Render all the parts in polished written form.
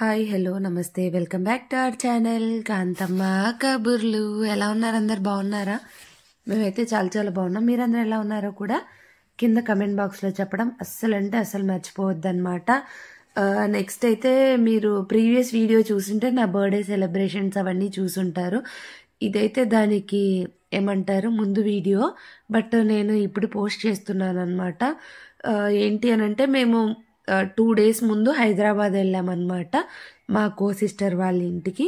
Hi hello namaste welcome back to our channel Kantamma Kaburlu. ఎలా ఉన్నారు? అందరు బాగున్నారా? మేమైతే చాలా చాలా బాగున్నాం. మీరందరూ ఎలా ఉన్నారో కూడా కింద కమెంట్ బాక్స్లో చెప్పడం అస్సలు మర్చిపోవద్దన్నమాట. నెక్స్ట్ అయితే మీరు ప్రీవియస్ వీడియో చూసింటే నా బర్త్డే సెలబ్రేషన్స్ అవన్నీ చూసుంటారు. ఇదైతే దానికి ఏమంటారు ముందు వీడియో, బట్ నేను ఇప్పుడు పోస్ట్ చేస్తున్నాను అనమాట. ఏంటి అని అంటే మేము 2 days ముందు హైదరాబాద్ వెళ్ళామన్నమాట మా సిస్టర్ వాళ్ళ ఇంటికి.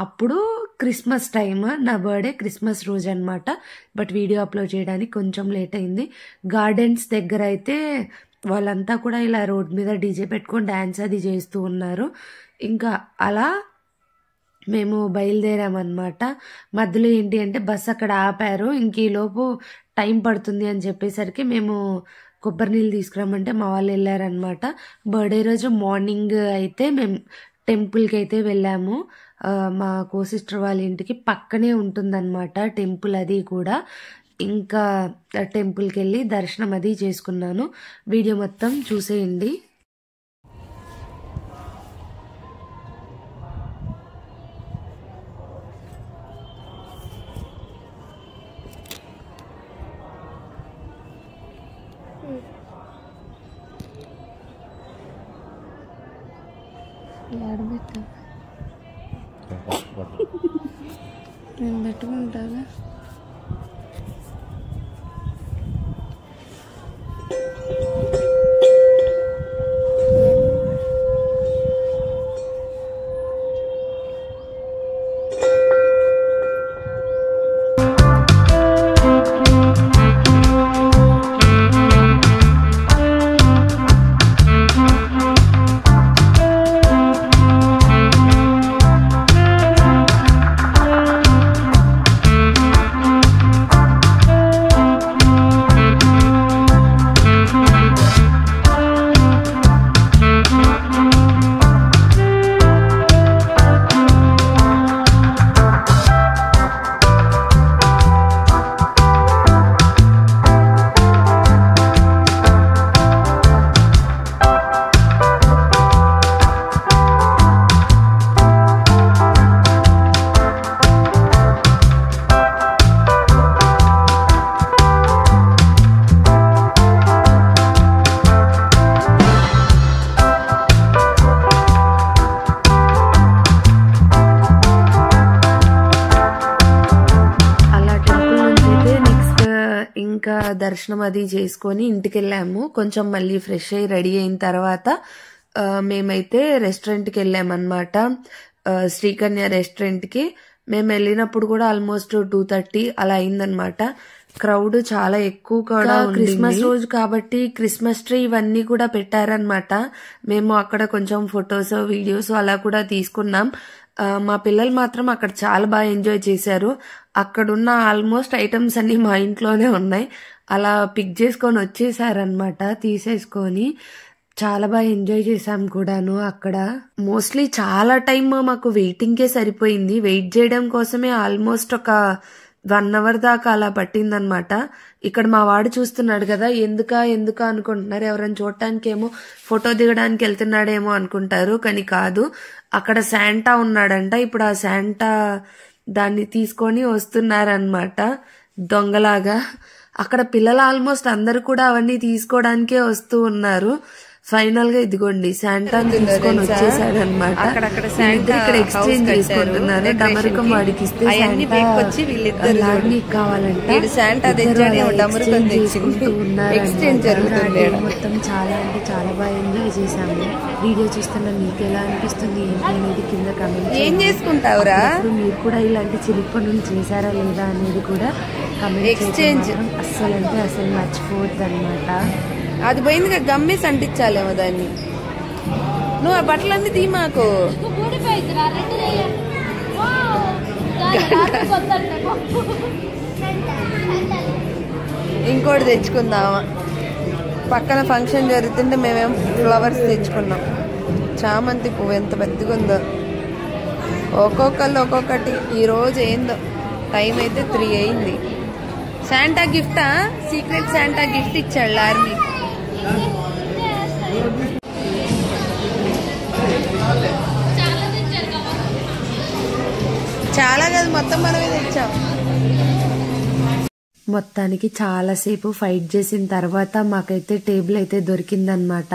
అప్పుడు క్రిస్మస్ టైమ్, నా బర్త్డే క్రిస్మస్ రోజు అనమాట. బట్ వీడియో అప్లోడ్ చేయడానికి కొంచెం లేట్ అయింది. గార్డెన్స్ దగ్గర అయితే వాళ్ళంతా కూడా ఇలా రోడ్ మీద డీజే పెట్టుకొని డ్యాన్స్ అది చేస్తూ ఉన్నారు. ఇంకా అలా మేము బయలుదేరామన్నమాట. మధ్యలో ఏంటి అంటే బస్ అక్కడ ఆపారు. ఇంక ఈలోపు టైం పడుతుంది అని చెప్పేసరికి మేము కొబ్బరి నీళ్ళు తీసుకురామంటే మా వాళ్ళు వెళ్ళారనమాట. బర్త్డే రోజు మార్నింగ్ అయితే మేము టెంపుల్కి అయితే వెళ్ళాము. మా సిస్టర్ వాళ్ళ ఇంటికి పక్కనే ఉంటుందన్నమాట టెంపుల్ అది కూడా. ఇంకా టెంపుల్కి వెళ్ళి దర్శనం అది చేసుకున్నాను. వీడియో మొత్తం చూసేయండి. నేను పెట్టుకుంటాగా. ఇంకా దర్శనం అది చేసుకొని ఇంటికి వెళ్ళాము. కొంచెం మళ్ళీ ఫ్రెష్ అయ్యి రెడీ అయిన తర్వాత మేమైతే రెస్టారెంట్కి వెళ్ళామన్నమాట. శ్రీకన్య రెస్టారెంట్కి మేము వెళ్ళినప్పుడు కూడా ఆల్మోస్ట్ 2:30 అలా అయిందనమాట. క్రౌడ్ చాలా ఎక్కువ కూడా. క్రిస్మస్ రోజు కాబట్టి క్రిస్మస్ ట్రీ ఇవన్నీ కూడా పెట్టారనమాట. మేము అక్కడ కొంచెం ఫొటోస్ వీడియోస్ అలా కూడా తీసుకున్నాం. మా పిల్లలు మాత్రం అక్కడ చాలా బాగా ఎంజాయ్ చేశారు. అక్కడున్న ఆల్మోస్ట్ ఐటమ్స్ అన్ని మా ఇంట్లోనే ఉన్నాయి. అలా పిక్ చేసుకొని వచ్చేసారనమాట తీసేసుకొని. చాలా బాగా ఎంజాయ్ చేసాం కూడాను అక్కడ. మోస్ట్లీ చాలా టైం మాకు వెయిటింగ్కే సరిపోయింది. వెయిట్ చేయడం కోసమే ఆల్మోస్ట్ ఒక 1 hour దాకా అలా పట్టిందనమాట. ఇక్కడ మా వాడు చూస్తున్నాడు కదా, ఎందుక అనుకుంటున్నారు. ఎవరైనా చూడటానికి ఏమో ఫోటో దిగడానికి వెళ్తున్నాడేమో అనుకుంటారు, కానీ కాదు. అక్కడ శాంటా ఉన్నాడంట. ఇప్పుడు ఆ శాంటా దాన్ని తీసుకొని వస్తున్నారనమాట దొంగలాగా. అక్కడ పిల్లలు ఆల్మోస్ట్ అందరు కూడా అవన్నీ తీసుకోవడానికే వస్తూ ఉన్నారు. ఫైనల్ గా ఇదిగోండి శాంటాని తీసుకొని వచ్చేసాడు అనమాట. ఇక్కడ ఎక్స్చేంజ్ చేసుకుంటున్నారు. డమరుకం వాడికి ఇస్తే కావాలంటే మొత్తం చాలా అంటే చాలా బాగా ఎంజాయ్ చేసాము. వీడియో చూస్తున్నా మీకు ఎలా అనిపిస్తుంది ఏంటి అనేది కింద కమెంట్ ఏం చేసుకుంటావురా. మీరు కూడా ఇలాంటి చిలిపి పనులు చేశారా లేదా అనేది కూడా కమెంట్ ఎక్స్చేంజ్ అసలు మర్చిపోవద్దు అనమాట. అది పోయిందిగా, గమ్మేసి అంటించాలేమో దాన్ని. నువ్వు ఆ బట్టలన్నీ తీ మాకు. ఇంకోటి తెచ్చుకుందామా. పక్కన ఫంక్షన్ జరుగుతుంటే మేమేం ఫ్లవర్స్ తెచ్చుకున్నాం. చామంతి పువ్వు ఎంత పెద్దగా ఉందో. ఒక్కొక్కళ్ళు ఒక్కొక్కటి. ఈరోజు ఏందో టైం అయితే 3 అయింది. శాంటా గిఫ్టా? సీక్రెట్ శాంటా గిఫ్ట్ ఇచ్చాడు ఆర్మీ. చాలా కాదు, మొత్తం మనమే తెచ్చాం. మొత్తానికి చాలాసేపు ఫైట్ చేసిన తర్వాత మాకైతే టేబుల్ అయితే దొరికిందనమాట.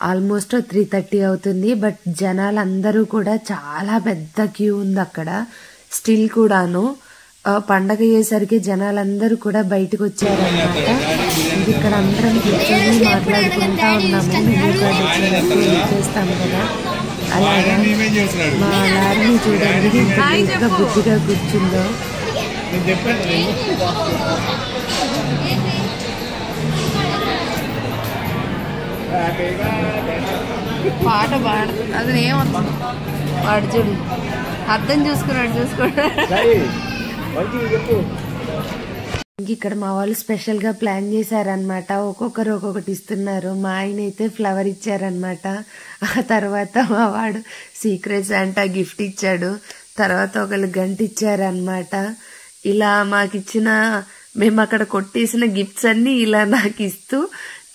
ఆల్మోస్ట్ 3:30 అవుతుంది. బట్ జనాలందరూ కూడా చాలా పెద్ద క్యూ ఉంది అక్కడ స్టిల్ కూడాను. పండగ అయ్యేసరికి జనాలందరూ కూడా బయటకు వచ్చారనమాట. ఇది ఇక్కడ అందరం కూర్చొని మాట్లాడుకుంటా ఉన్నాము. మెనూ కార్డు వచ్చినప్పుడు చేస్తాం కదా, అలాగా మా లారీని చూడండి ఎంత బుద్ధిగా కూర్చుందో. పాట పాడు, అది ఏమవుతుంది వాడు చూడు, అర్థం చూసుకోండి. ఇక్కడ మా వాళ్ళు స్పెషల్ గా ప్లాన్ చేశారనమాట. ఒక్కొక్కరు ఒక్కొక్కటి ఇస్తున్నారు. మా ఆయన అయితే ఫ్లవర్ ఇచ్చారనమాట. ఆ తర్వాత మా వాడు సీక్రెట్ శాంటా గిఫ్ట్ ఇచ్చాడు. తర్వాత ఒకళ్ళు గంట ఇచ్చారనమాట. ఇలా మాకిచ్చిన, మేము అక్కడ కొట్టేసిన గిఫ్ట్స్ అన్ని ఇలా నాకు ఇస్తూ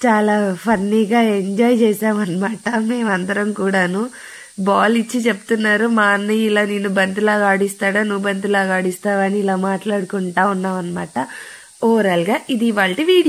చాలా ఫన్నీగా ఎంజాయ్ చేసామన్నమాట. మేమందరం కూడాను బాల్ ఇచ్చి చెప్తున్నారు, మా అన్నయ్య ఇలా నేను బంతిలాగా ఆడిస్తాడా, నువ్వు బంతిలాగా ఆడిస్తావా అని ఇలా మాట్లాడుకుంటా ఉన్నాం అనమాట. ఓవరాల్ గా ఇది ఇవాల్టి వీడియో.